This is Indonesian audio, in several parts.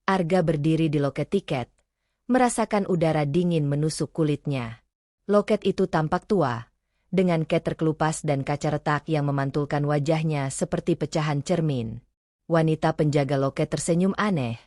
Arga berdiri di loket tiket, merasakan udara dingin menusuk kulitnya. Loket itu tampak tua, dengan cat terkelupas dan kaca retak yang memantulkan wajahnya seperti pecahan cermin. Wanita penjaga loket tersenyum aneh,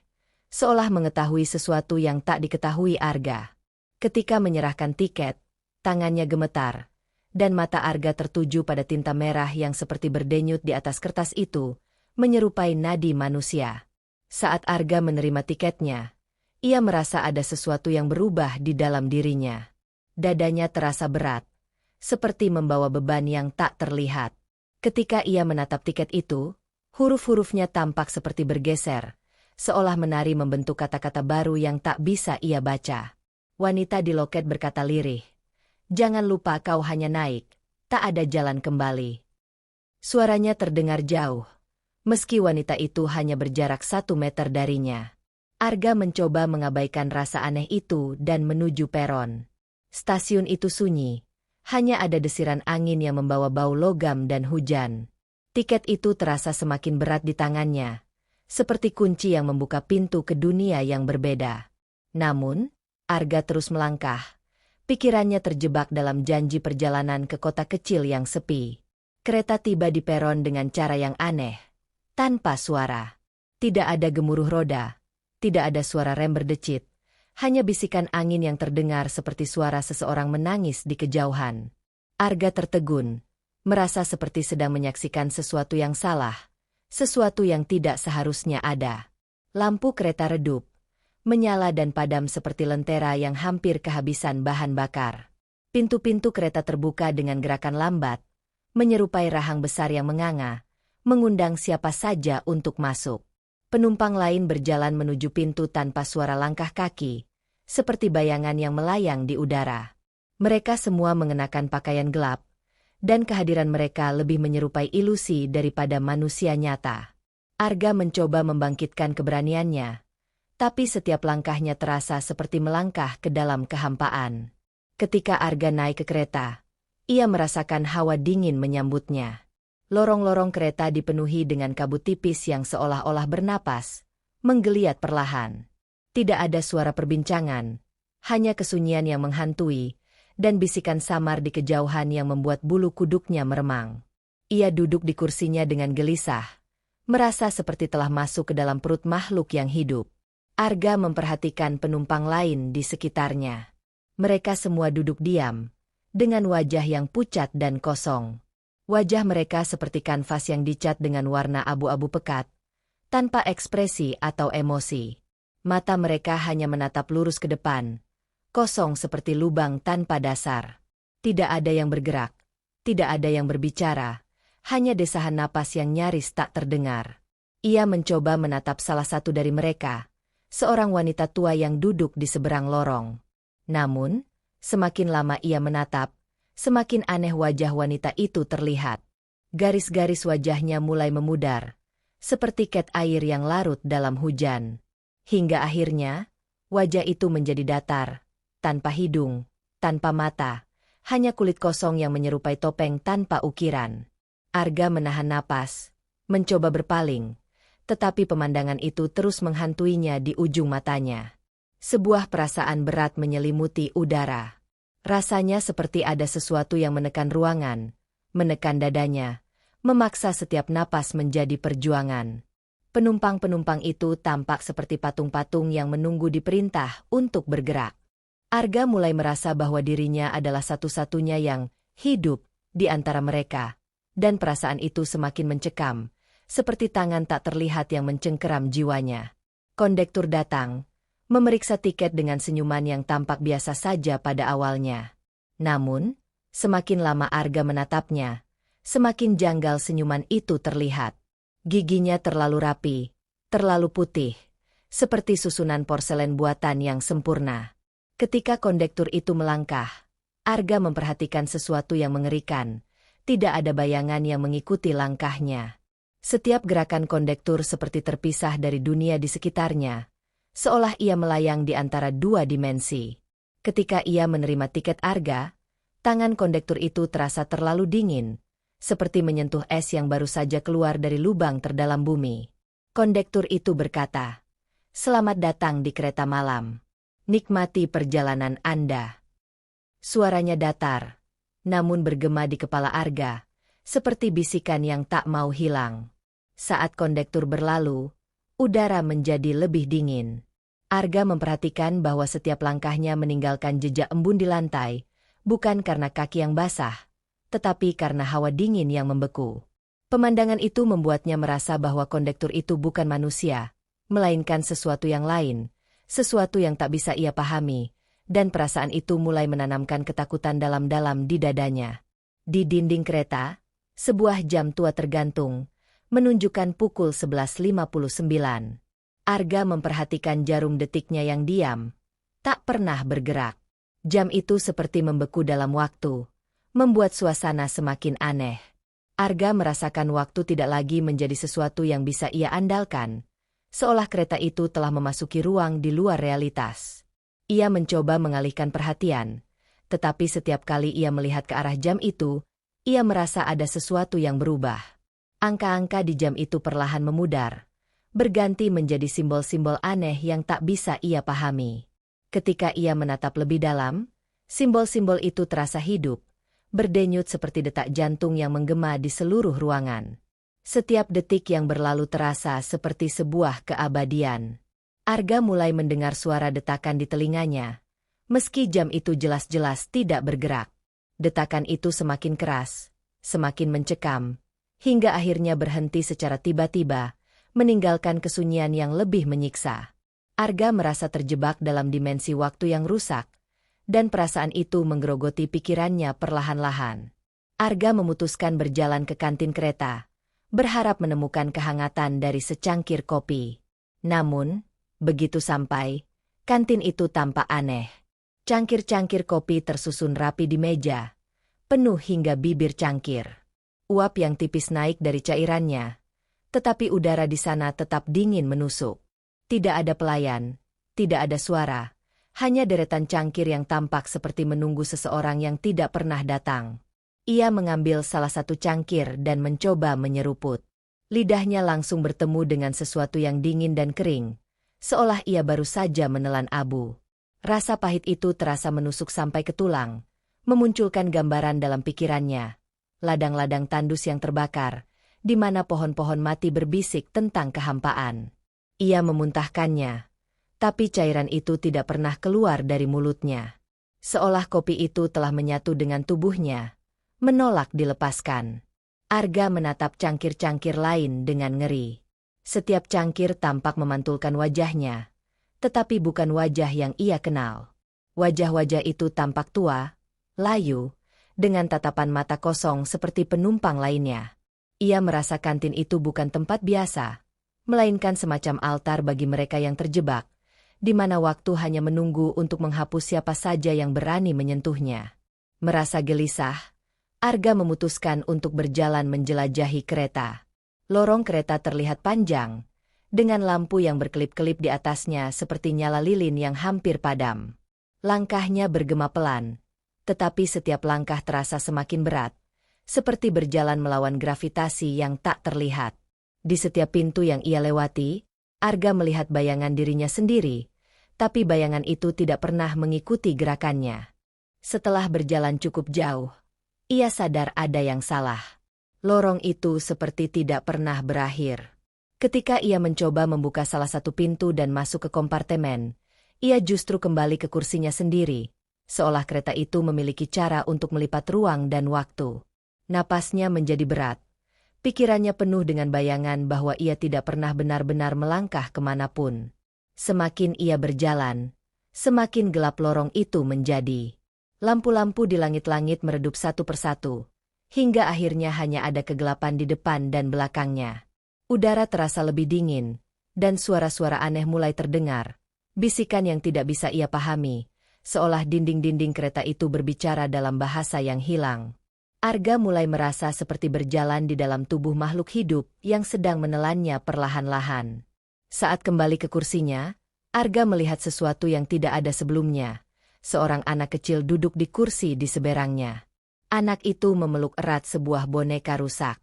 seolah mengetahui sesuatu yang tak diketahui Arga. Ketika menyerahkan tiket, tangannya gemetar, dan mata Arga tertuju pada tinta merah yang seperti berdenyut di atas kertas itu, menyerupai nadi manusia. Saat Arga menerima tiketnya, ia merasa ada sesuatu yang berubah di dalam dirinya. Dadanya terasa berat, seperti membawa beban yang tak terlihat. Ketika ia menatap tiket itu, huruf-hurufnya tampak seperti bergeser, seolah menari membentuk kata-kata baru yang tak bisa ia baca. Wanita di loket berkata lirih, "Jangan lupa kau hanya naik, tak ada jalan kembali." Suaranya terdengar jauh, meski wanita itu hanya berjarak 1 meter darinya. Arga mencoba mengabaikan rasa aneh itu dan menuju peron. Stasiun itu sunyi, hanya ada desiran angin yang membawa bau logam dan hujan. Tiket itu terasa semakin berat di tangannya, seperti kunci yang membuka pintu ke dunia yang berbeda. Namun, Arga terus melangkah. Pikirannya terjebak dalam janji perjalanan ke kota kecil yang sepi. Kereta tiba di peron dengan cara yang aneh. Tanpa suara. Tidak ada gemuruh roda. Tidak ada suara rem berdecit. Hanya bisikan angin yang terdengar seperti suara seseorang menangis di kejauhan. Arga tertegun, merasa seperti sedang menyaksikan sesuatu yang salah. Sesuatu yang tidak seharusnya ada. Lampu kereta redup, menyala dan padam seperti lentera yang hampir kehabisan bahan bakar. Pintu-pintu kereta terbuka dengan gerakan lambat, menyerupai rahang besar yang menganga, mengundang siapa saja untuk masuk. Penumpang lain berjalan menuju pintu tanpa suara langkah kaki, seperti bayangan yang melayang di udara. Mereka semua mengenakan pakaian gelap, dan kehadiran mereka lebih menyerupai ilusi daripada manusia nyata. Arga mencoba membangkitkan keberaniannya, tapi setiap langkahnya terasa seperti melangkah ke dalam kehampaan. Ketika Arga naik ke kereta, ia merasakan hawa dingin menyambutnya. Lorong-lorong kereta dipenuhi dengan kabut tipis yang seolah-olah bernapas, menggeliat perlahan. Tidak ada suara perbincangan, hanya kesunyian yang menghantui, dan bisikan samar di kejauhan yang membuat bulu kuduknya meremang. Ia duduk di kursinya dengan gelisah, merasa seperti telah masuk ke dalam perut makhluk yang hidup. Arga memperhatikan penumpang lain di sekitarnya. Mereka semua duduk diam, dengan wajah yang pucat dan kosong. Wajah mereka seperti kanvas yang dicat dengan warna abu-abu pekat, tanpa ekspresi atau emosi. Mata mereka hanya menatap lurus ke depan, kosong seperti lubang tanpa dasar. Tidak ada yang bergerak, tidak ada yang berbicara, hanya desahan napas yang nyaris tak terdengar. Ia mencoba menatap salah satu dari mereka, seorang wanita tua yang duduk di seberang lorong. Namun, semakin lama ia menatap, semakin aneh wajah wanita itu terlihat. Garis-garis wajahnya mulai memudar, seperti cat air yang larut dalam hujan. Hingga akhirnya, wajah itu menjadi datar, tanpa hidung, tanpa mata, hanya kulit kosong yang menyerupai topeng tanpa ukiran. Arga menahan napas, mencoba berpaling, tetapi pemandangan itu terus menghantuinya di ujung matanya. Sebuah perasaan berat menyelimuti udara. Rasanya seperti ada sesuatu yang menekan ruangan, menekan dadanya, memaksa setiap napas menjadi perjuangan. Penumpang-penumpang itu tampak seperti patung-patung yang menunggu diperintah untuk bergerak. Arga mulai merasa bahwa dirinya adalah satu-satunya yang hidup di antara mereka, dan perasaan itu semakin mencekam, seperti tangan tak terlihat yang mencengkeram jiwanya. Kondektur datang, memeriksa tiket dengan senyuman yang tampak biasa saja pada awalnya. Namun, semakin lama Arga menatapnya, semakin janggal senyuman itu terlihat. Giginya terlalu rapi, terlalu putih, seperti susunan porselen buatan yang sempurna. Ketika kondektur itu melangkah, Arga memperhatikan sesuatu yang mengerikan. Tidak ada bayangan yang mengikuti langkahnya. Setiap gerakan kondektur seperti terpisah dari dunia di sekitarnya, seolah ia melayang di antara dua dimensi. Ketika ia menerima tiket Arga, tangan kondektur itu terasa terlalu dingin, seperti menyentuh es yang baru saja keluar dari lubang terdalam bumi. Kondektur itu berkata, "Selamat datang di kereta malam. Nikmati perjalanan Anda." Suaranya datar, namun bergema di kepala Arga, seperti bisikan yang tak mau hilang. Saat kondektur berlalu, udara menjadi lebih dingin. Arga memperhatikan bahwa setiap langkahnya meninggalkan jejak embun di lantai, bukan karena kaki yang basah, tetapi karena hawa dingin yang membeku. Pemandangan itu membuatnya merasa bahwa kondektur itu bukan manusia, melainkan sesuatu yang lain, sesuatu yang tak bisa ia pahami, dan perasaan itu mulai menanamkan ketakutan dalam-dalam di dadanya. Di dinding kereta, sebuah jam tua tergantung, menunjukkan pukul 11.59. Arga memperhatikan jarum detiknya yang diam, tak pernah bergerak. Jam itu seperti membeku dalam waktu, membuat suasana semakin aneh. Arga merasakan waktu tidak lagi menjadi sesuatu yang bisa ia andalkan, seolah kereta itu telah memasuki ruang di luar realitas. Ia mencoba mengalihkan perhatian, tetapi setiap kali ia melihat ke arah jam itu, ia merasa ada sesuatu yang berubah. Angka-angka di jam itu perlahan memudar, berganti menjadi simbol-simbol aneh yang tak bisa ia pahami. Ketika ia menatap lebih dalam, simbol-simbol itu terasa hidup, berdenyut seperti detak jantung yang menggema di seluruh ruangan. Setiap detik yang berlalu terasa seperti sebuah keabadian. Arga mulai mendengar suara detakan di telinganya, meski jam itu jelas-jelas tidak bergerak. Detakan itu semakin keras, semakin mencekam, hingga akhirnya berhenti secara tiba-tiba, meninggalkan kesunyian yang lebih menyiksa. Arga merasa terjebak dalam dimensi waktu yang rusak, dan perasaan itu menggerogoti pikirannya perlahan-lahan. Arga memutuskan berjalan ke kantin kereta, berharap menemukan kehangatan dari secangkir kopi. Namun, begitu sampai, kantin itu tampak aneh. Cangkir-cangkir kopi tersusun rapi di meja, penuh hingga bibir cangkir. Uap yang tipis naik dari cairannya, tetapi udara di sana tetap dingin menusuk. Tidak ada pelayan, tidak ada suara, hanya deretan cangkir yang tampak seperti menunggu seseorang yang tidak pernah datang. Ia mengambil salah satu cangkir dan mencoba menyeruput. Lidahnya langsung bertemu dengan sesuatu yang dingin dan kering, seolah ia baru saja menelan abu. Rasa pahit itu terasa menusuk sampai ke tulang, memunculkan gambaran dalam pikirannya. Ladang-ladang tandus yang terbakar, di mana pohon-pohon mati berbisik tentang kehampaan. Ia memuntahkannya, tapi cairan itu tidak pernah keluar dari mulutnya. Seolah kopi itu telah menyatu dengan tubuhnya, menolak dilepaskan. Arga menatap cangkir-cangkir lain dengan ngeri. Setiap cangkir tampak memantulkan wajahnya, tetapi bukan wajah yang ia kenal. Wajah-wajah itu tampak tua, layu, dengan tatapan mata kosong seperti penumpang lainnya. Ia merasa kantin itu bukan tempat biasa, melainkan semacam altar bagi mereka yang terjebak, di mana waktu hanya menunggu untuk menghapus siapa saja yang berani menyentuhnya. Merasa gelisah, Arga memutuskan untuk berjalan menjelajahi kereta. Lorong kereta terlihat panjang, dengan lampu yang berkelip-kelip di atasnya seperti nyala lilin yang hampir padam. Langkahnya bergema pelan, tetapi setiap langkah terasa semakin berat, seperti berjalan melawan gravitasi yang tak terlihat. Di setiap pintu yang ia lewati, Arga melihat bayangan dirinya sendiri, tapi bayangan itu tidak pernah mengikuti gerakannya. Setelah berjalan cukup jauh, ia sadar ada yang salah. Lorong itu seperti tidak pernah berakhir. Ketika ia mencoba membuka salah satu pintu dan masuk ke kompartemen, ia justru kembali ke kursinya sendiri, seolah kereta itu memiliki cara untuk melipat ruang dan waktu. Napasnya menjadi berat. Pikirannya penuh dengan bayangan bahwa ia tidak pernah benar-benar melangkah kemanapun. Semakin ia berjalan, semakin gelap lorong itu menjadi. Lampu-lampu di langit-langit meredup satu persatu, hingga akhirnya hanya ada kegelapan di depan dan belakangnya. Udara terasa lebih dingin, dan suara-suara aneh mulai terdengar, bisikan yang tidak bisa ia pahami, seolah dinding-dinding kereta itu berbicara dalam bahasa yang hilang. Arga mulai merasa seperti berjalan di dalam tubuh makhluk hidup yang sedang menelannya perlahan-lahan. Saat kembali ke kursinya, Arga melihat sesuatu yang tidak ada sebelumnya. Seorang anak kecil duduk di kursi di seberangnya. Anak itu memeluk erat sebuah boneka rusak.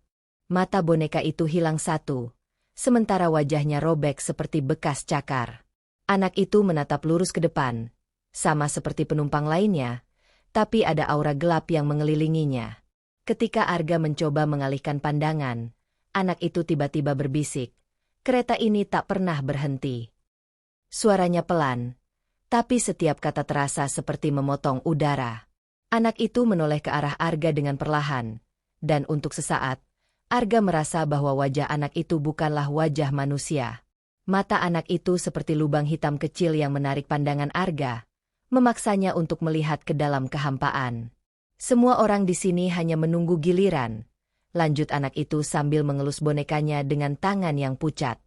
Mata boneka itu hilang satu, sementara wajahnya robek seperti bekas cakar. Anak itu menatap lurus ke depan, sama seperti penumpang lainnya, tapi ada aura gelap yang mengelilinginya. Ketika Arga mencoba mengalihkan pandangan, anak itu tiba-tiba berbisik, "Kereta ini tak pernah berhenti." Suaranya pelan, tapi setiap kata terasa seperti memotong udara. Anak itu menoleh ke arah Arga dengan perlahan, dan untuk sesaat, Arga merasa bahwa wajah anak itu bukanlah wajah manusia. Mata anak itu seperti lubang hitam kecil yang menarik pandangan Arga, memaksanya untuk melihat ke dalam kehampaan. "Semua orang di sini hanya menunggu giliran," lanjut anak itu sambil mengelus bonekanya dengan tangan yang pucat.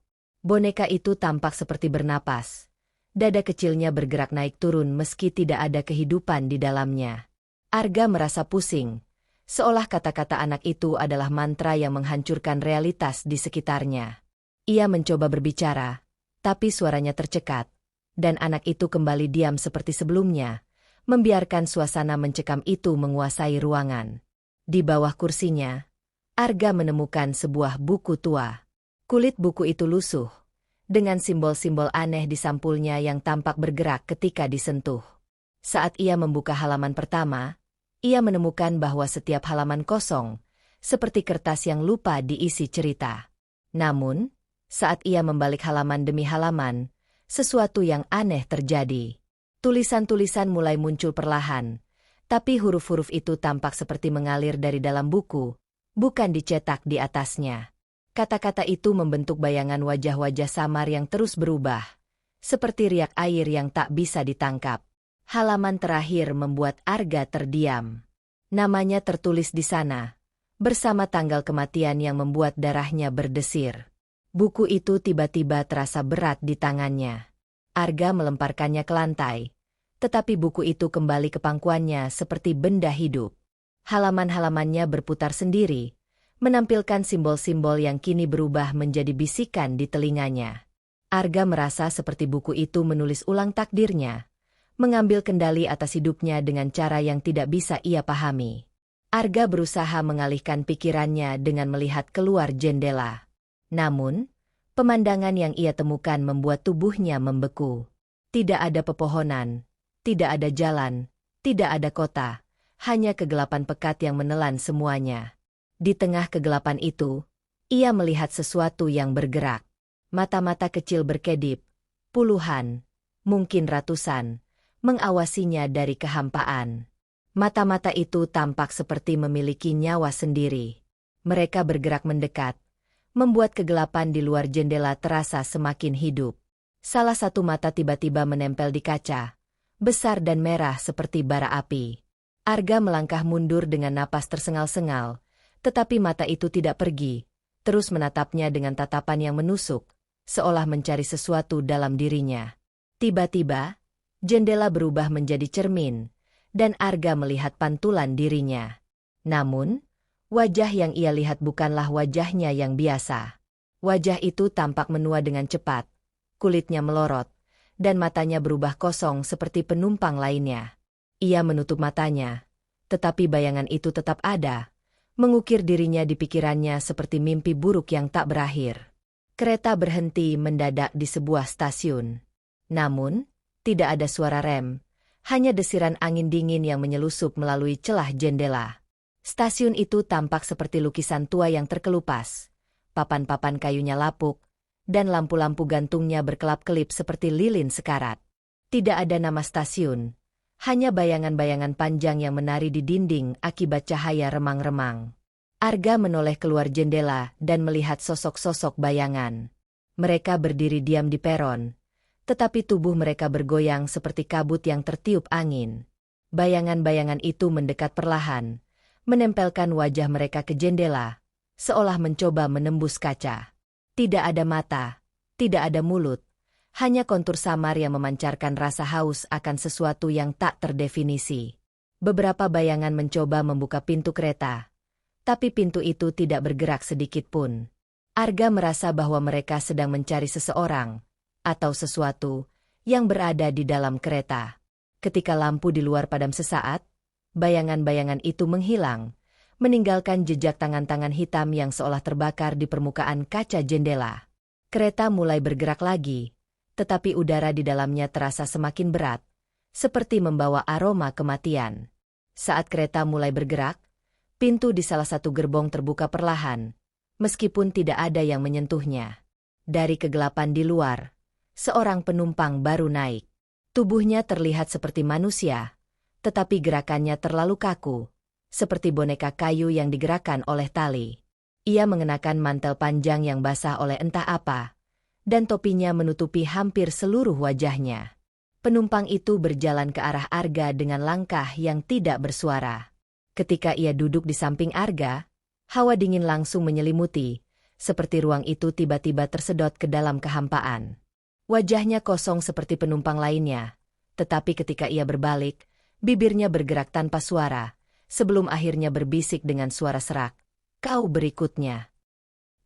Boneka itu tampak seperti bernapas. Dada kecilnya bergerak naik turun meski tidak ada kehidupan di dalamnya. Arga merasa pusing, seolah kata-kata anak itu adalah mantra yang menghancurkan realitas di sekitarnya. Ia mencoba berbicara, tapi suaranya tercekat, dan anak itu kembali diam seperti sebelumnya, membiarkan suasana mencekam itu menguasai ruangan. Di bawah kursinya, Arga menemukan sebuah buku tua. Kulit buku itu lusuh, dengan simbol-simbol aneh di sampulnya yang tampak bergerak ketika disentuh. Saat ia membuka halaman pertama, ia menemukan bahwa setiap halaman kosong, seperti kertas yang lupa diisi cerita. Namun, saat ia membalik halaman demi halaman, sesuatu yang aneh terjadi. Tulisan-tulisan mulai muncul perlahan, tapi huruf-huruf itu tampak seperti mengalir dari dalam buku, bukan dicetak di atasnya. Kata-kata itu membentuk bayangan wajah-wajah samar yang terus berubah, seperti riak air yang tak bisa ditangkap. Halaman terakhir membuat Arga terdiam. Namanya tertulis di sana, bersama tanggal kematian yang membuat darahnya berdesir. Buku itu tiba-tiba terasa berat di tangannya. Arga melemparkannya ke lantai, tetapi buku itu kembali ke pangkuannya seperti benda hidup. Halaman-halamannya berputar sendiri, menampilkan simbol-simbol yang kini berubah menjadi bisikan di telinganya. Arga merasa seperti buku itu menulis ulang takdirnya, mengambil kendali atas hidupnya dengan cara yang tidak bisa ia pahami. Arga berusaha mengalihkan pikirannya dengan melihat keluar jendela. Namun, pemandangan yang ia temukan membuat tubuhnya membeku. Tidak ada pepohonan, tidak ada jalan, tidak ada kota, hanya kegelapan pekat yang menelan semuanya. Di tengah kegelapan itu, ia melihat sesuatu yang bergerak. Mata-mata kecil berkedip, puluhan, mungkin ratusan, mengawasinya dari kehampaan. Mata-mata itu tampak seperti memiliki nyawa sendiri. Mereka bergerak mendekat, membuat kegelapan di luar jendela terasa semakin hidup. Salah satu mata tiba-tiba menempel di kaca, besar dan merah seperti bara api. Arga melangkah mundur dengan napas tersengal-sengal, tetapi mata itu tidak pergi, terus menatapnya dengan tatapan yang menusuk, seolah mencari sesuatu dalam dirinya. Tiba-tiba, jendela berubah menjadi cermin, dan Arga melihat pantulan dirinya. Namun, wajah yang ia lihat bukanlah wajahnya yang biasa. Wajah itu tampak menua dengan cepat, kulitnya melorot, dan matanya berubah kosong seperti penumpang lainnya. Ia menutup matanya, tetapi bayangan itu tetap ada, mengukir dirinya di pikirannya seperti mimpi buruk yang tak berakhir. Kereta berhenti mendadak di sebuah stasiun. Namun, tidak ada suara rem, hanya desiran angin dingin yang menyelusup melalui celah jendela. Stasiun itu tampak seperti lukisan tua yang terkelupas. Papan-papan kayunya lapuk, dan lampu-lampu gantungnya berkelap-kelip seperti lilin sekarat. Tidak ada nama stasiun, hanya bayangan-bayangan panjang yang menari di dinding akibat cahaya remang-remang. Arga menoleh keluar jendela dan melihat sosok-sosok bayangan. Mereka berdiri diam di peron, tetapi tubuh mereka bergoyang seperti kabut yang tertiup angin. Bayangan-bayangan itu mendekat perlahan, menempelkan wajah mereka ke jendela, seolah mencoba menembus kaca. Tidak ada mata, tidak ada mulut, hanya kontur samar yang memancarkan rasa haus akan sesuatu yang tak terdefinisi. Beberapa bayangan mencoba membuka pintu kereta, tapi pintu itu tidak bergerak sedikit pun. Arga merasa bahwa mereka sedang mencari seseorang, atau sesuatu, yang berada di dalam kereta. Ketika lampu di luar padam sesaat, Bayangan-bayangan itu menghilang, meninggalkan jejak tangan-tangan hitam yang seolah terbakar di permukaan kaca jendela. Kereta mulai bergerak lagi, tetapi udara di dalamnya terasa semakin berat, seperti membawa aroma kematian. Saat kereta mulai bergerak, pintu di salah satu gerbong terbuka perlahan, meskipun tidak ada yang menyentuhnya. Dari kegelapan di luar, seorang penumpang baru naik. Tubuhnya terlihat seperti manusia, tetapi gerakannya terlalu kaku, seperti boneka kayu yang digerakkan oleh tali. Ia mengenakan mantel panjang yang basah oleh entah apa, dan topinya menutupi hampir seluruh wajahnya. Penumpang itu berjalan ke arah Arga dengan langkah yang tidak bersuara. Ketika ia duduk di samping Arga, hawa dingin langsung menyelimuti, seperti ruang itu tiba-tiba tersedot ke dalam kehampaan. Wajahnya kosong seperti penumpang lainnya, tetapi ketika ia berbalik, bibirnya bergerak tanpa suara, sebelum akhirnya berbisik dengan suara serak. "Kau berikutnya."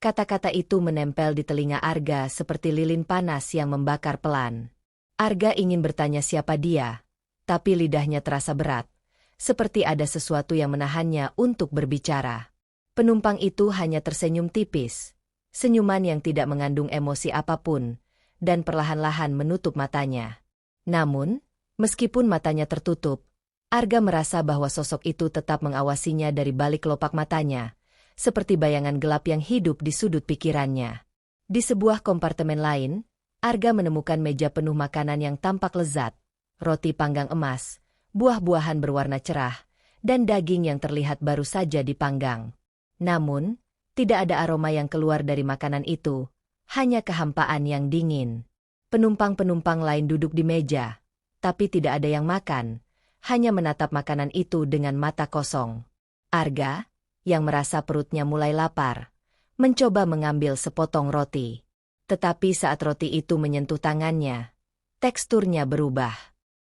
Kata-kata itu menempel di telinga Arga seperti lilin panas yang membakar pelan. Arga ingin bertanya siapa dia, tapi lidahnya terasa berat, seperti ada sesuatu yang menahannya untuk berbicara. Penumpang itu hanya tersenyum tipis, senyuman yang tidak mengandung emosi apapun, dan perlahan-lahan menutup matanya. Namun, meskipun matanya tertutup, Arga merasa bahwa sosok itu tetap mengawasinya dari balik kelopak matanya, seperti bayangan gelap yang hidup di sudut pikirannya. Di sebuah kompartemen lain, Arga menemukan meja penuh makanan yang tampak lezat, roti panggang emas, buah-buahan berwarna cerah, dan daging yang terlihat baru saja dipanggang. Namun, tidak ada aroma yang keluar dari makanan itu, hanya kehampaan yang dingin. Penumpang-penumpang lain duduk di meja, tapi tidak ada yang makan, hanya menatap makanan itu dengan mata kosong. Arga, yang merasa perutnya mulai lapar, mencoba mengambil sepotong roti. Tetapi saat roti itu menyentuh tangannya, teksturnya berubah.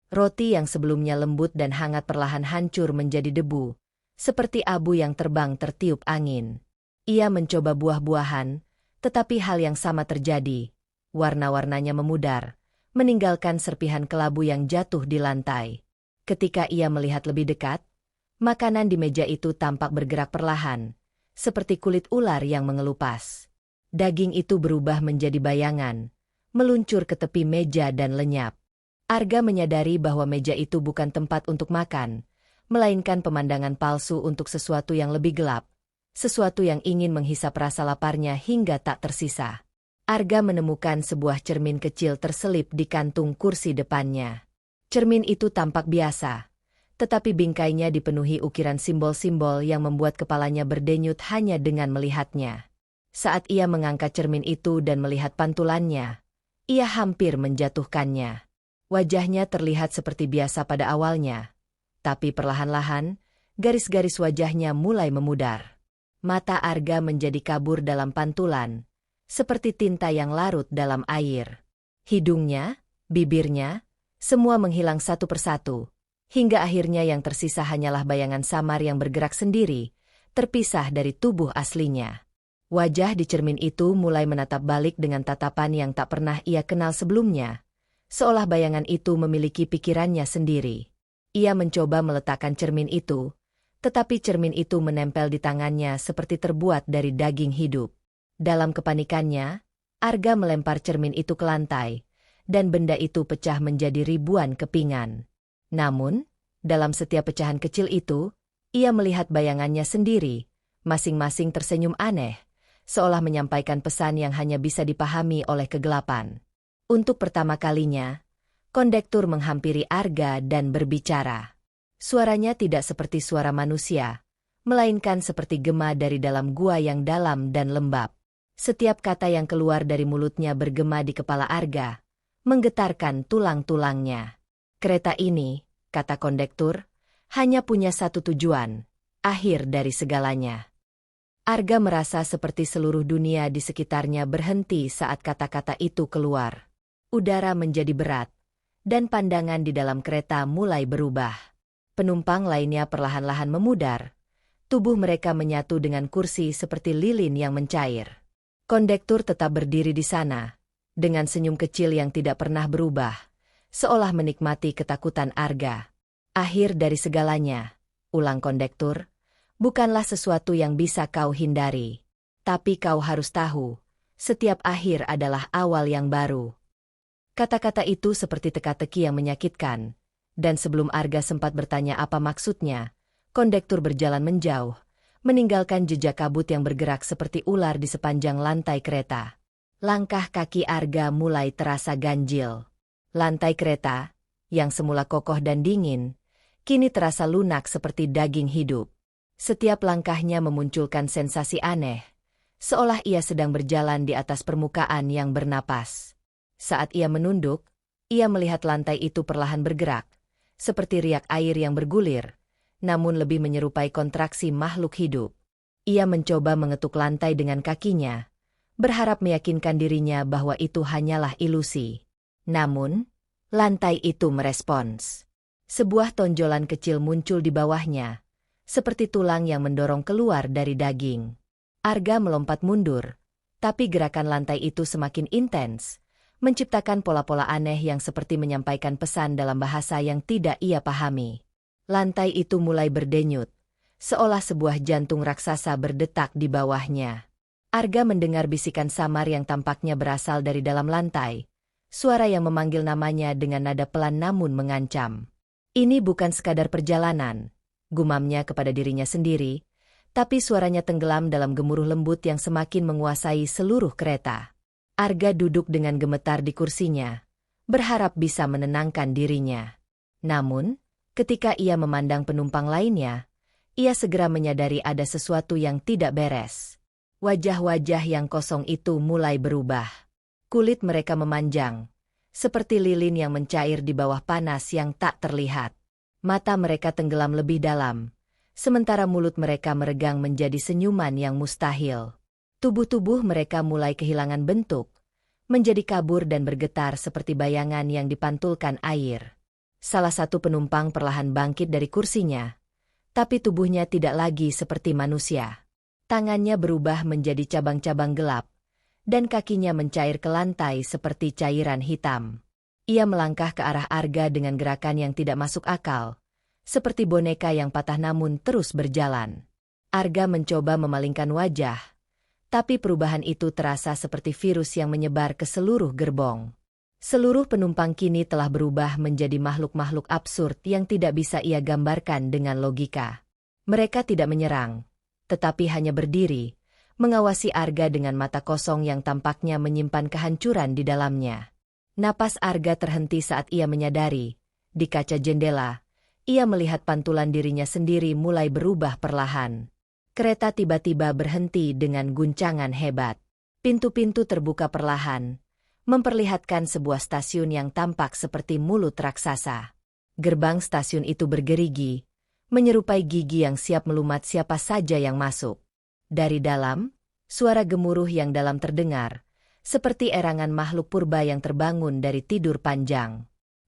Roti yang sebelumnya lembut dan hangat perlahan hancur menjadi debu, seperti abu yang terbang tertiup angin. Ia mencoba buah-buahan, tetapi hal yang sama terjadi. Warna-warnanya memudar, meninggalkan serpihan kelabu yang jatuh di lantai. Ketika ia melihat lebih dekat, makanan di meja itu tampak bergerak perlahan, seperti kulit ular yang mengelupas. Daging itu berubah menjadi bayangan, meluncur ke tepi meja dan lenyap. Arga menyadari bahwa meja itu bukan tempat untuk makan, melainkan pemandangan palsu untuk sesuatu yang lebih gelap, sesuatu yang ingin menghisap rasa laparnya hingga tak tersisa. Arga menemukan sebuah cermin kecil terselip di kantung kursi depannya. Cermin itu tampak biasa, tetapi bingkainya dipenuhi ukiran simbol-simbol yang membuat kepalanya berdenyut hanya dengan melihatnya. Saat ia mengangkat cermin itu dan melihat pantulannya, ia hampir menjatuhkannya. Wajahnya terlihat seperti biasa pada awalnya, tapi perlahan-lahan, garis-garis wajahnya mulai memudar. Mata Arga menjadi kabur dalam pantulan, seperti tinta yang larut dalam air. Hidungnya, bibirnya, semua menghilang satu persatu, hingga akhirnya yang tersisa hanyalah bayangan samar yang bergerak sendiri, terpisah dari tubuh aslinya. Wajah di cermin itu mulai menatap balik dengan tatapan yang tak pernah ia kenal sebelumnya, seolah bayangan itu memiliki pikirannya sendiri. Ia mencoba meletakkan cermin itu, tetapi cermin itu menempel di tangannya seperti terbuat dari daging hidup. Dalam kepanikannya, Arga melempar cermin itu ke lantai, dan benda itu pecah menjadi ribuan kepingan. Namun, dalam setiap pecahan kecil itu, ia melihat bayangannya sendiri, masing-masing tersenyum aneh, seolah menyampaikan pesan yang hanya bisa dipahami oleh kegelapan. Untuk pertama kalinya, kondektur menghampiri Arga dan berbicara. Suaranya tidak seperti suara manusia, melainkan seperti gema dari dalam gua yang dalam dan lembab. Setiap kata yang keluar dari mulutnya bergema di kepala Arga, menggetarkan tulang-tulangnya. "Kereta ini," kata kondektur, "hanya punya satu tujuan, akhir dari segalanya." Arga merasa seperti seluruh dunia di sekitarnya berhenti saat kata-kata itu keluar. Udara menjadi berat, dan pandangan di dalam kereta mulai berubah. Penumpang lainnya perlahan-lahan memudar. Tubuh mereka menyatu dengan kursi seperti lilin yang mencair. Kondektur tetap berdiri di sana, dengan senyum kecil yang tidak pernah berubah, seolah menikmati ketakutan Arga. "Akhir dari segalanya," ulang kondektur, bukanlah sesuatu yang bisa kau hindari. Tapi kau harus tahu, setiap akhir adalah awal yang baru. Kata-kata itu seperti teka-teki yang menyakitkan, dan sebelum Arga sempat bertanya apa maksudnya, kondektur berjalan menjauh, meninggalkan jejak kabut yang bergerak seperti ular di sepanjang lantai kereta. Langkah kaki Arga mulai terasa ganjil. Lantai kereta, yang semula kokoh dan dingin, kini terasa lunak seperti daging hidup. Setiap langkahnya memunculkan sensasi aneh, seolah ia sedang berjalan di atas permukaan yang bernapas. Saat ia menunduk, ia melihat lantai itu perlahan bergerak, seperti riak air yang bergulir, namun lebih menyerupai kontraksi makhluk hidup. Ia mencoba mengetuk lantai dengan kakinya, berharap meyakinkan dirinya bahwa itu hanyalah ilusi. Namun, lantai itu merespons. Sebuah tonjolan kecil muncul di bawahnya, seperti tulang yang mendorong keluar dari daging. Arga melompat mundur, tapi gerakan lantai itu semakin intens, menciptakan pola-pola aneh yang seperti menyampaikan pesan dalam bahasa yang tidak ia pahami. Lantai itu mulai berdenyut, seolah sebuah jantung raksasa berdetak di bawahnya. Arga mendengar bisikan samar yang tampaknya berasal dari dalam lantai, suara yang memanggil namanya dengan nada pelan namun mengancam. Ini bukan sekadar perjalanan, gumamnya kepada dirinya sendiri, tapi suaranya tenggelam dalam gemuruh lembut yang semakin menguasai seluruh kereta. Arga duduk dengan gemetar di kursinya, berharap bisa menenangkan dirinya. Namun, ketika ia memandang penumpang lainnya, ia segera menyadari ada sesuatu yang tidak beres. Wajah-wajah yang kosong itu mulai berubah. Kulit mereka memanjang, seperti lilin yang mencair di bawah panas yang tak terlihat. Mata mereka tenggelam lebih dalam, sementara mulut mereka meregang menjadi senyuman yang mustahil. Tubuh-tubuh mereka mulai kehilangan bentuk, menjadi kabur dan bergetar seperti bayangan yang dipantulkan air. Salah satu penumpang perlahan bangkit dari kursinya, tapi tubuhnya tidak lagi seperti manusia. Tangannya berubah menjadi cabang-cabang gelap, dan kakinya mencair ke lantai seperti cairan hitam. Ia melangkah ke arah Arga dengan gerakan yang tidak masuk akal, seperti boneka yang patah namun terus berjalan. Arga mencoba memalingkan wajah, tapi perubahan itu terasa seperti virus yang menyebar ke seluruh gerbong. Seluruh penumpang kini telah berubah menjadi makhluk-makhluk absurd yang tidak bisa ia gambarkan dengan logika. Mereka tidak menyerang, tetapi hanya berdiri, mengawasi Arga dengan mata kosong yang tampaknya menyimpan kehancuran di dalamnya. Napas Arga terhenti saat ia menyadari, di kaca jendela, ia melihat pantulan dirinya sendiri mulai berubah perlahan. Kereta tiba-tiba berhenti dengan guncangan hebat. Pintu-pintu terbuka perlahan, memperlihatkan sebuah stasiun yang tampak seperti mulut raksasa. Gerbang stasiun itu bergerigi, menyerupai gigi yang siap melumat siapa saja yang masuk. Dari dalam, suara gemuruh yang dalam terdengar, seperti erangan makhluk purba yang terbangun dari tidur panjang.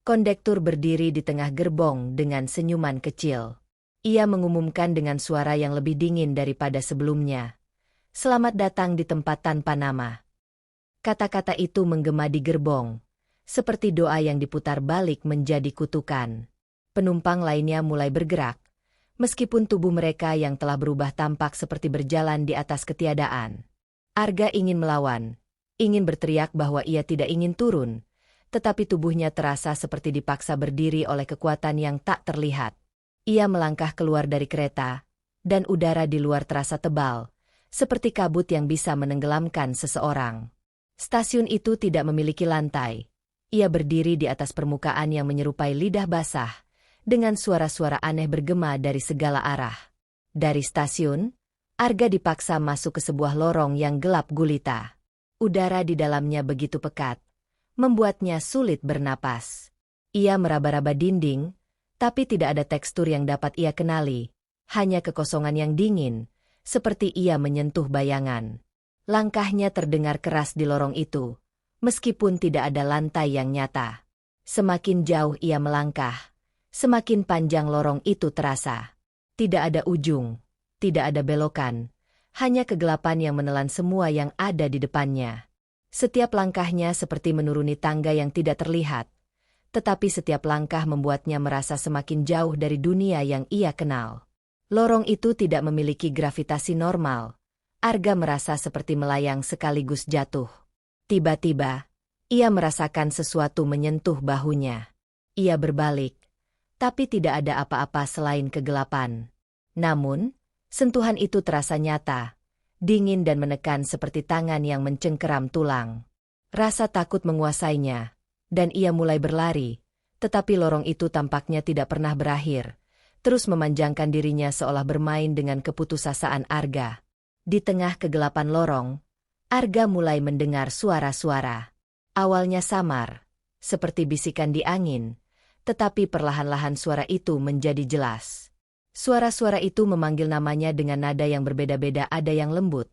Kondektur berdiri di tengah gerbong dengan senyuman kecil. Ia mengumumkan dengan suara yang lebih dingin daripada sebelumnya. "Selamat datang di tempat tanpa nama." Kata-kata itu menggema di gerbong, seperti doa yang diputar balik menjadi kutukan. Penumpang lainnya mulai bergerak, meskipun tubuh mereka yang telah berubah tampak seperti berjalan di atas ketiadaan. Arga ingin melawan, ingin berteriak bahwa ia tidak ingin turun, tetapi tubuhnya terasa seperti dipaksa berdiri oleh kekuatan yang tak terlihat. Ia melangkah keluar dari kereta, dan udara di luar terasa tebal, seperti kabut yang bisa menenggelamkan seseorang. Stasiun itu tidak memiliki lantai. Ia berdiri di atas permukaan yang menyerupai lidah basah, dengan suara-suara aneh bergema dari segala arah. Dari stasiun, Arga dipaksa masuk ke sebuah lorong yang gelap gulita. Udara di dalamnya begitu pekat, membuatnya sulit bernapas. Ia meraba-raba dinding, tapi tidak ada tekstur yang dapat ia kenali, hanya kekosongan yang dingin, seperti ia menyentuh bayangan. Langkahnya terdengar keras di lorong itu, meskipun tidak ada lantai yang nyata. Semakin jauh ia melangkah, semakin panjang lorong itu terasa. Tidak ada ujung, tidak ada belokan, hanya kegelapan yang menelan semua yang ada di depannya. Setiap langkahnya seperti menuruni tangga yang tidak terlihat, tetapi setiap langkah membuatnya merasa semakin jauh dari dunia yang ia kenal. Lorong itu tidak memiliki gravitasi normal. Arga merasa seperti melayang sekaligus jatuh. Tiba-tiba, ia merasakan sesuatu menyentuh bahunya. Ia berbalik, tapi tidak ada apa-apa selain kegelapan. Namun, sentuhan itu terasa nyata, dingin dan menekan seperti tangan yang mencengkeram tulang. Rasa takut menguasainya, dan ia mulai berlari, tetapi lorong itu tampaknya tidak pernah berakhir, terus memanjangkan dirinya seolah bermain dengan keputusasaan Arga. Di tengah kegelapan lorong, Arga mulai mendengar suara-suara. Awalnya samar, seperti bisikan di angin, tetapi perlahan-lahan suara itu menjadi jelas. Suara-suara itu memanggil namanya dengan nada yang berbeda-beda, ada yang lembut,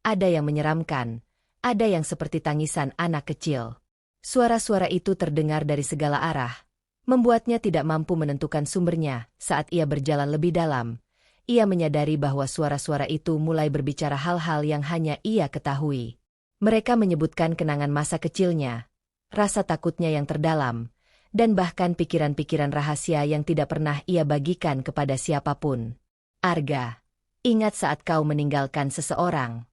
ada yang menyeramkan, ada yang seperti tangisan anak kecil. Suara-suara itu terdengar dari segala arah, membuatnya tidak mampu menentukan sumbernya. Saat ia berjalan lebih dalam, ia menyadari bahwa suara-suara itu mulai berbicara hal-hal yang hanya ia ketahui. Mereka menyebutkan kenangan masa kecilnya, rasa takutnya yang terdalam, dan bahkan pikiran-pikiran rahasia yang tidak pernah ia bagikan kepada siapapun. Arga, ingat saat kau meninggalkan seseorang.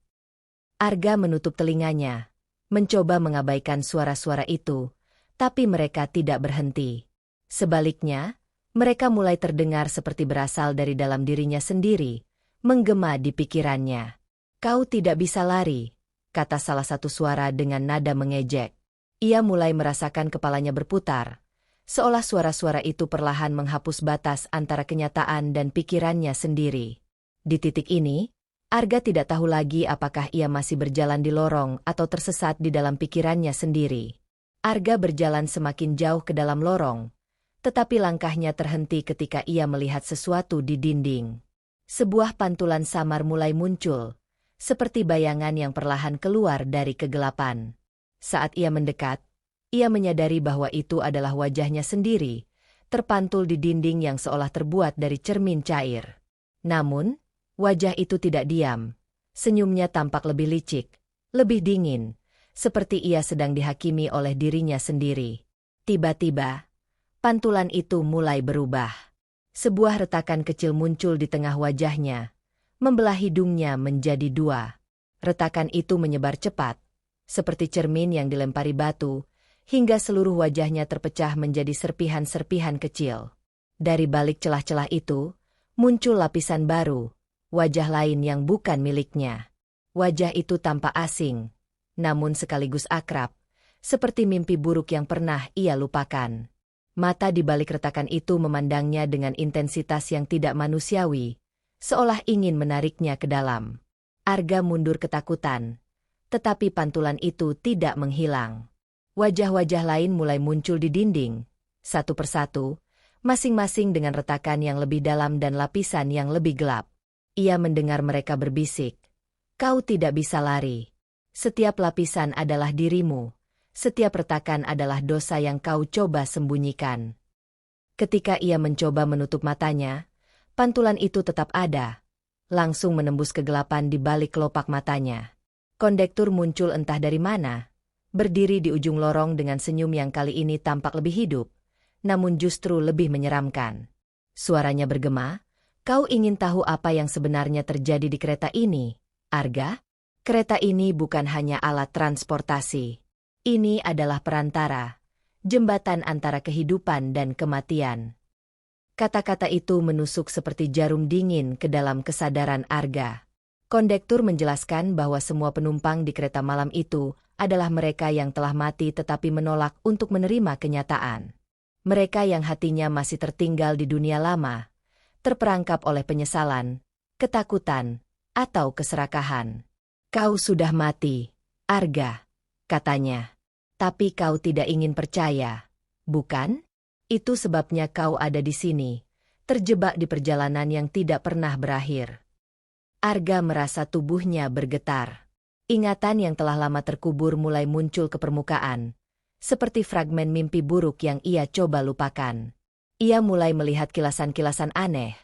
Arga menutup telinganya, mencoba mengabaikan suara-suara itu, tapi mereka tidak berhenti. Sebaliknya, mereka mulai terdengar seperti berasal dari dalam dirinya sendiri, menggema di pikirannya. Kau tidak bisa lari, kata salah satu suara dengan nada mengejek. Ia mulai merasakan kepalanya berputar, seolah suara-suara itu perlahan menghapus batas antara kenyataan dan pikirannya sendiri. Di titik ini, Arga tidak tahu lagi apakah ia masih berjalan di lorong atau tersesat di dalam pikirannya sendiri. Arga berjalan semakin jauh ke dalam lorong, tetapi langkahnya terhenti ketika ia melihat sesuatu di dinding. Sebuah pantulan samar mulai muncul, seperti bayangan yang perlahan keluar dari kegelapan. Saat ia mendekat, ia menyadari bahwa itu adalah wajahnya sendiri, terpantul di dinding yang seolah terbuat dari cermin cair. Namun, wajah itu tidak diam. Senyumnya tampak lebih licik, lebih dingin, seperti ia sedang dihakimi oleh dirinya sendiri. Tiba-tiba, pantulan itu mulai berubah. Sebuah retakan kecil muncul di tengah wajahnya, membelah hidungnya menjadi dua. Retakan itu menyebar cepat, seperti cermin yang dilempari batu, hingga seluruh wajahnya terpecah menjadi serpihan-serpihan kecil. Dari balik celah-celah itu, muncul lapisan baru, wajah lain yang bukan miliknya. Wajah itu tampak asing, namun sekaligus akrab, seperti mimpi buruk yang pernah ia lupakan. Mata di balik retakan itu memandangnya dengan intensitas yang tidak manusiawi, seolah ingin menariknya ke dalam. Arga mundur ketakutan, tetapi pantulan itu tidak menghilang. Wajah-wajah lain mulai muncul di dinding, satu persatu, masing-masing dengan retakan yang lebih dalam dan lapisan yang lebih gelap. Ia mendengar mereka berbisik, "Kau tidak bisa lari. Setiap lapisan adalah dirimu. Setiap retakan adalah dosa yang kau coba sembunyikan." Ketika ia mencoba menutup matanya, pantulan itu tetap ada, langsung menembus kegelapan di balik kelopak matanya. Kondektur muncul entah dari mana, berdiri di ujung lorong dengan senyum yang kali ini tampak lebih hidup, namun justru lebih menyeramkan. Suaranya bergema, "Kau ingin tahu apa yang sebenarnya terjadi di kereta ini, Arga? Kereta ini bukan hanya alat transportasi. Ini adalah perantara, jembatan antara kehidupan dan kematian." Kata-kata itu menusuk seperti jarum dingin ke dalam kesadaran Arga. Kondektur menjelaskan bahwa semua penumpang di kereta malam itu adalah mereka yang telah mati tetapi menolak untuk menerima kenyataan. Mereka yang hatinya masih tertinggal di dunia lama, terperangkap oleh penyesalan, ketakutan, atau keserakahan. "Kau sudah mati, Arga," katanya. "Tapi kau tidak ingin percaya, bukan? Itu sebabnya kau ada di sini, terjebak di perjalanan yang tidak pernah berakhir." Arga merasa tubuhnya bergetar. Ingatan yang telah lama terkubur mulai muncul ke permukaan, seperti fragmen mimpi buruk yang ia coba lupakan. Ia mulai melihat kilasan-kilasan aneh,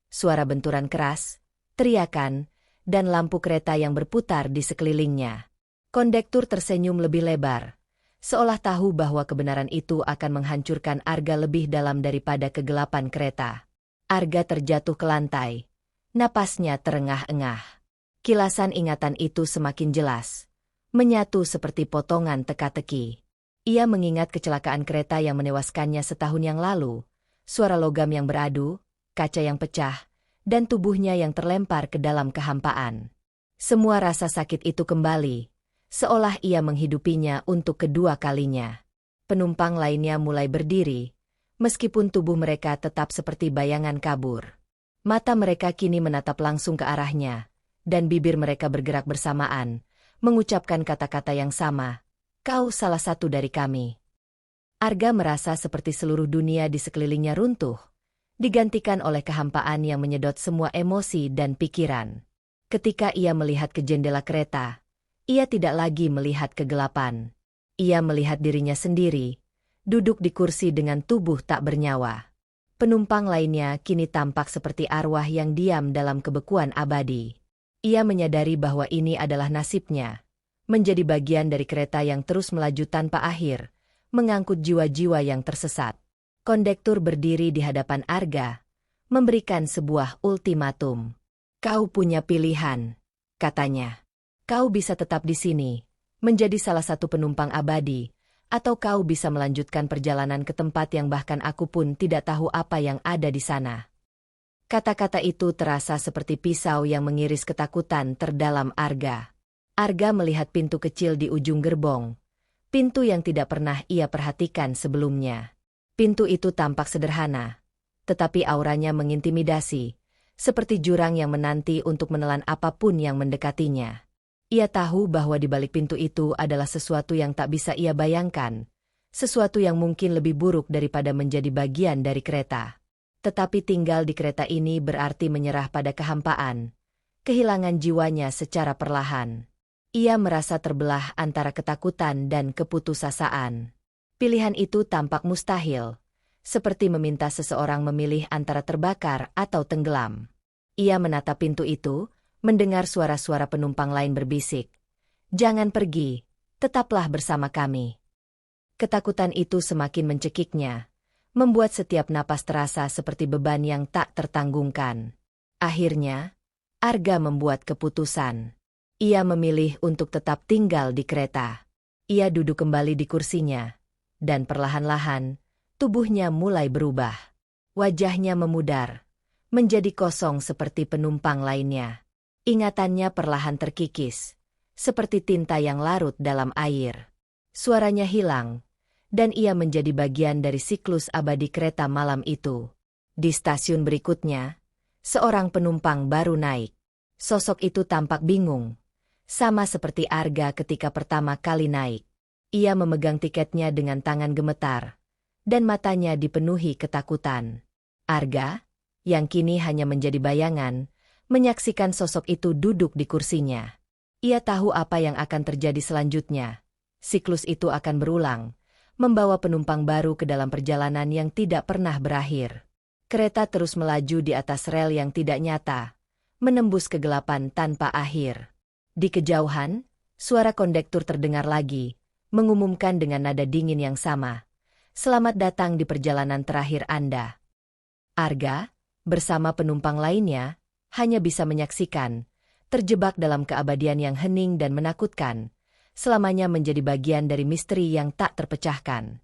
suara benturan keras, teriakan, dan lampu kereta yang berputar di sekelilingnya. Kondektur tersenyum lebih lebar, seolah tahu bahwa kebenaran itu akan menghancurkan Arga lebih dalam daripada kegelapan kereta. Arga terjatuh ke lantai, Napasnya terengah-engah. Kilasan ingatan itu semakin jelas, menyatu seperti potongan teka-teki. Ia mengingat kecelakaan kereta yang menewaskannya setahun yang lalu, suara logam yang beradu, kaca yang pecah, dan tubuhnya yang terlempar ke dalam kehampaan. Semua rasa sakit itu kembali, seolah ia menghidupinya untuk kedua kalinya. Penumpang lainnya mulai berdiri, meskipun tubuh mereka tetap seperti bayangan kabur. Mata mereka kini menatap langsung ke arahnya, dan bibir mereka bergerak bersamaan, mengucapkan kata-kata yang sama, "Kau salah satu dari kami." Arga merasa seperti seluruh dunia di sekelilingnya runtuh, digantikan oleh kehampaan yang menyedot semua emosi dan pikiran. Ketika ia melihat ke jendela kereta, ia tidak lagi melihat kegelapan. Ia melihat dirinya sendiri, duduk di kursi dengan tubuh tak bernyawa. Penumpang lainnya kini tampak seperti arwah yang diam dalam kebekuan abadi. Ia menyadari bahwa ini adalah nasibnya, menjadi bagian dari kereta yang terus melaju tanpa akhir, mengangkut jiwa-jiwa yang tersesat. Kondektur berdiri di hadapan Arga, memberikan sebuah ultimatum. "Kau punya pilihan," katanya. "Kau bisa tetap di sini, menjadi salah satu penumpang abadi, atau kau bisa melanjutkan perjalanan ke tempat yang bahkan aku pun tidak tahu apa yang ada di sana." Kata-kata itu terasa seperti pisau yang mengiris ketakutan terdalam Arga. Arga melihat pintu kecil di ujung gerbong, pintu yang tidak pernah ia perhatikan sebelumnya. Pintu itu tampak sederhana, tetapi auranya mengintimidasi, seperti jurang yang menanti untuk menelan apapun yang mendekatinya. Ia tahu bahwa di balik pintu itu adalah sesuatu yang tak bisa ia bayangkan, sesuatu yang mungkin lebih buruk daripada menjadi bagian dari kereta. Tetapi tinggal di kereta ini berarti menyerah pada kehampaan, kehilangan jiwanya secara perlahan. Ia merasa terbelah antara ketakutan dan keputusasaan. Pilihan itu tampak mustahil, seperti meminta seseorang memilih antara terbakar atau tenggelam. Ia menatap pintu itu, mendengar suara-suara penumpang lain berbisik, "Jangan pergi, tetaplah bersama kami." Ketakutan itu semakin mencekiknya, membuat setiap napas terasa seperti beban yang tak tertanggungkan. Akhirnya, Arga membuat keputusan. Ia memilih untuk tetap tinggal di kereta. Ia duduk kembali di kursinya, dan perlahan-lahan, tubuhnya mulai berubah. Wajahnya memudar, menjadi kosong seperti penumpang lainnya. Ingatannya perlahan terkikis, seperti tinta yang larut dalam air. Suaranya hilang, dan ia menjadi bagian dari siklus abadi kereta malam itu. Di stasiun berikutnya, seorang penumpang baru naik. Sosok itu tampak bingung, sama seperti Arga ketika pertama kali naik. Ia memegang tiketnya dengan tangan gemetar, dan matanya dipenuhi ketakutan. Arga, yang kini hanya menjadi bayangan, menyaksikan sosok itu duduk di kursinya. Ia tahu apa yang akan terjadi selanjutnya. Siklus itu akan berulang, membawa penumpang baru ke dalam perjalanan yang tidak pernah berakhir. Kereta terus melaju di atas rel yang tidak nyata, menembus kegelapan tanpa akhir. Di kejauhan, suara kondektur terdengar lagi, mengumumkan dengan nada dingin yang sama, "Selamat datang di perjalanan terakhir Anda." Arga, bersama penumpang lainnya, hanya bisa menyaksikan, terjebak dalam keabadian yang hening dan menakutkan, selamanya menjadi bagian dari misteri yang tak terpecahkan.